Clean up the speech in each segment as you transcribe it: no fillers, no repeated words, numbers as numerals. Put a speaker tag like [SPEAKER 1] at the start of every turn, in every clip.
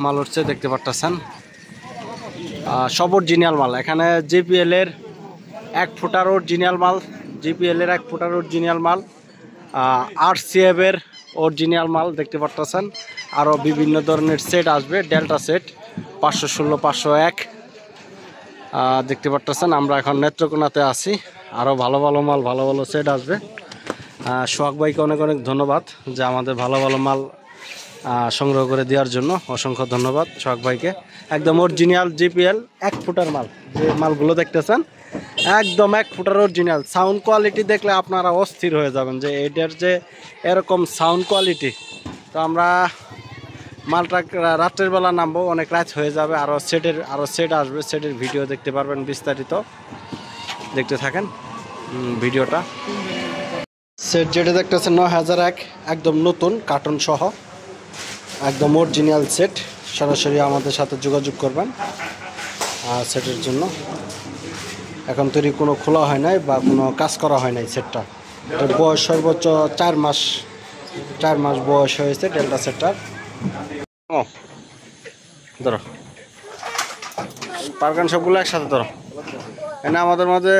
[SPEAKER 1] মাল হচ্ছে দেখতে পারতেছেন, সব অরিজিনাল মাল। এখানে জিপিএল এর 1 ফুটার অরিজিনাল মাল, জিপিএল এর 1 ফুটার অরিজিনাল মাল, আরসিএফ এর অরিজিনাল মাল দেখতে পারতেছেন। আরও বিভিন্ন ধরনের সেট আসবে, ডেল্টা সেট 516, 501 দেখতে পারতেছেন। আমরা এখন নেত্রকোনাতে আছি, আরও ভালো ভালো মাল, ভালো ভালো সেট আসবে। সোহাগ ভাইকে অনেক অনেক ধন্যবাদ যে আমাদের ভালো ভালো মাল সংগ্রহ করে দেওয়ার জন্য। অসংখ্য ধন্যবাদ সোহাগ ভাইকে। একদম অরিজিনাল জিপিএল 1 ফুটার মাল, যে মালগুলো দেখতেছেন একদম 1 ফুটার অরিজিনাল। সাউন্ড কোয়ালিটি দেখলে আপনারা অস্থির হয়ে যাবেন যে এটার যে এরকম সাউন্ড কোয়ালিটি। তো আমরা মালটা রাত্রের বেলা নামবো, অনেক রাত হয়ে যাবে। আরও সেট আসবে, সেটের ভিডিও দেখতে পারবেন, বিস্তারিত দেখতে থাকেন ভিডিওটা। সেট যেটা দেখতেছেন 9001, একদম নতুন কার্টুন সহ, একদম অরিজিনাল সেট। সরাসরি আমাদের সাথে যোগাযোগ করবেন সেটের জন্য। এখন তৈরি কোনো খোলা হয় নাই বা কোনো কাজ করা হয় নাই সেটটা। এটার বয়স সর্বোচ্চ 4 মাস বয়স হয়েছে ডেল্টা সেটটার। ধরো পারগান সবগুলো একসাথে ধরো। এখানে আমাদের মাঝে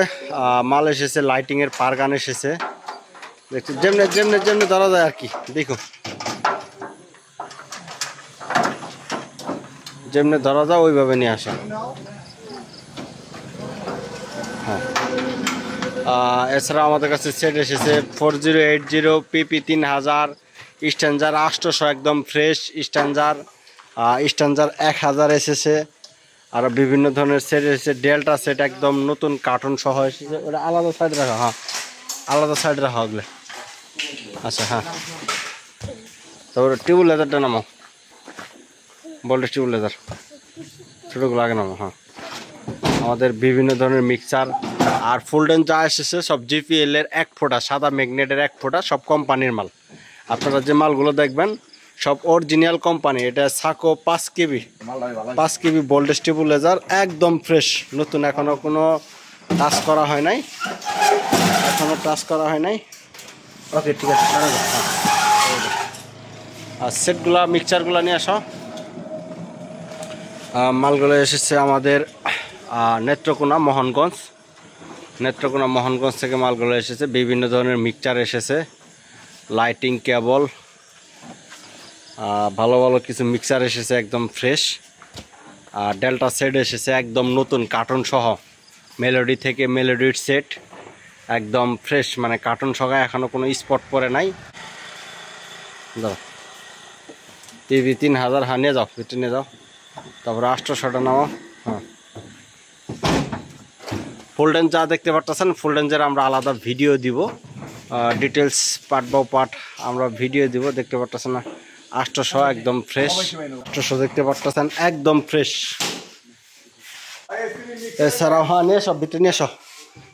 [SPEAKER 1] মাল এসেছে, লাইটিংয়ের পারগান এসেছে। দেখছি যেমনি ধরা যায় আর কি, দেখো যেমনি ধরা যায় ওইভাবে নিয়ে আসা। হ্যাঁ, এছাড়া আমাদের কাছে সেট এসেছে 4080 PP 3000, স্ট্যান্ডার 800 একদম ফ্রেশ স্ট্যান্ডার 1000 এসেছে। আরও বিভিন্ন ধরনের সেট এসেছে, ডেল্টা সেট একদম নতুন কার্টুন সহ এসেছে। ওটা আলাদা সাইড রাখা, হ্যাঁ আলাদা সাইড রাখা ওগুলো। আচ্ছা হ্যাঁ, তারপরে টিউব লেদারটা নামাও, বলটা টিউব লেদার ছোটোগুলো আগে নামাও। হ্যাঁ, আমাদের বিভিন্ন ধরনের মিক্সার আর ফুলডেন যা এসেছে সব জিপিএল এর 1 ফুটা, সাদা ম্যাগনেটের 1 ফুটা, সব কোম্পানির মাল। আপনারা যে মালগুলো দেখবেন সব অরিজিনাল কোম্পানি। এটা সাকো 5 কেবি ভোল্টেজ স্টেবিলাইজার, একদম ফ্রেশ নতুন, এখনও কোনো টাচ করা হয় নাই, ওকে ঠিক আছে। আর সেটগুলা মিক্সচারগুলো নিয়ে আসো। মালগুলো এসেছে আমাদের নেত্রকোনা মোহনগঞ্জ থেকে মালগুলো এসেছে। বিভিন্ন ধরনের মিক্সচার এসেছে, লাইটিং কেবল, ভালো ভালো কিছু মিক্সচার এসেছে একদম ফ্রেশ। আর ডেল্টা সেট এসেছে একদম নতুন কার্টুন সহ, মেলোডি থেকে মেলোডির সেট একদম ফ্রেশ, মানে কার্টুন সহ, এখনও কোনো স্পট পরে নাই। দাও TV 3000, হ্যাঁ নিয়ে যাও, ভিতরে নিয়ে যাও। তারপরে 800টা নাও। হ্যাঁ, ফুলডেন যা দেখতে পারতেছেন, ফুলডেঞ্জের আমরা আলাদা ভিডিও দিব, ডিটেলস পার্ট বাই পার্ট আমরা ভিডিও দিব। দেখতে পারতেছেন না 800 একদম ফ্রেশ, 800 দেখতে পারতেছেন একদম ফ্রেশ। এছাড়াও হ্যাঁ নিয়ে সব ভিতরে নিয়ে সব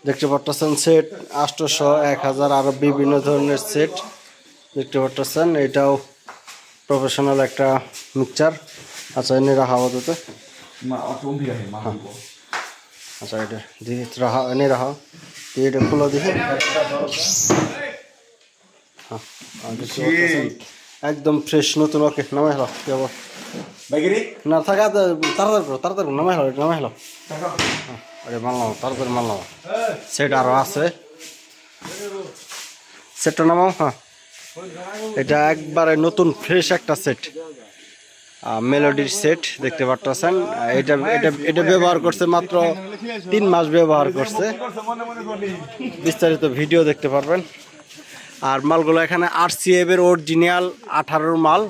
[SPEAKER 1] দেখতে পারতেছেন সেট 800, 1000, আরও বিভিন্ন ধরনের সেট দেখতে পারতেছেন। এটাও প্রফেশনাল একটা মিক্সচার। আচ্ছা এনে রাখা আপাতত। আচ্ছা এটা দিয়ে রাখা, এনে রাখা, দিয়ে এটা খুলো দিকে। হ্যাঁ একদম ফ্রেশ নতুন। ওকে নামাই হলো, কি হবো না থাকা, তাড়াতাড়ি নামাই হলো, নামাই হলো। আরে মানলাম, তাড়াতাড়ি মানলাম। সেট আরও আছে, সেটটা নামাও। হ্যাঁ, এটা একবারে নতুন ফ্রেশ একটা সেট, মেলোডির সেট দেখতে পারতেছেন। এটা ব্যবহার করছে মাত্র 3 মাস ব্যবহার করছে, বিস্তারিত ভিডিও দেখতে পারবেন। আর মালগুলো এখানে আরসিএফ এর অরিজিনাল 18 মাল,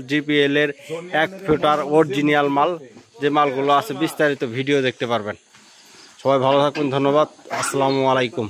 [SPEAKER 1] জিপিএল এর 1 ফুটার অরিজিনাল মাল, যে মালগুলো আছে বিস্তারিত ভিডিও দেখতে পারবেন। সবাই ভালো থাকবেন, ধন্যবাদ, আসসালামু আলাইকুম।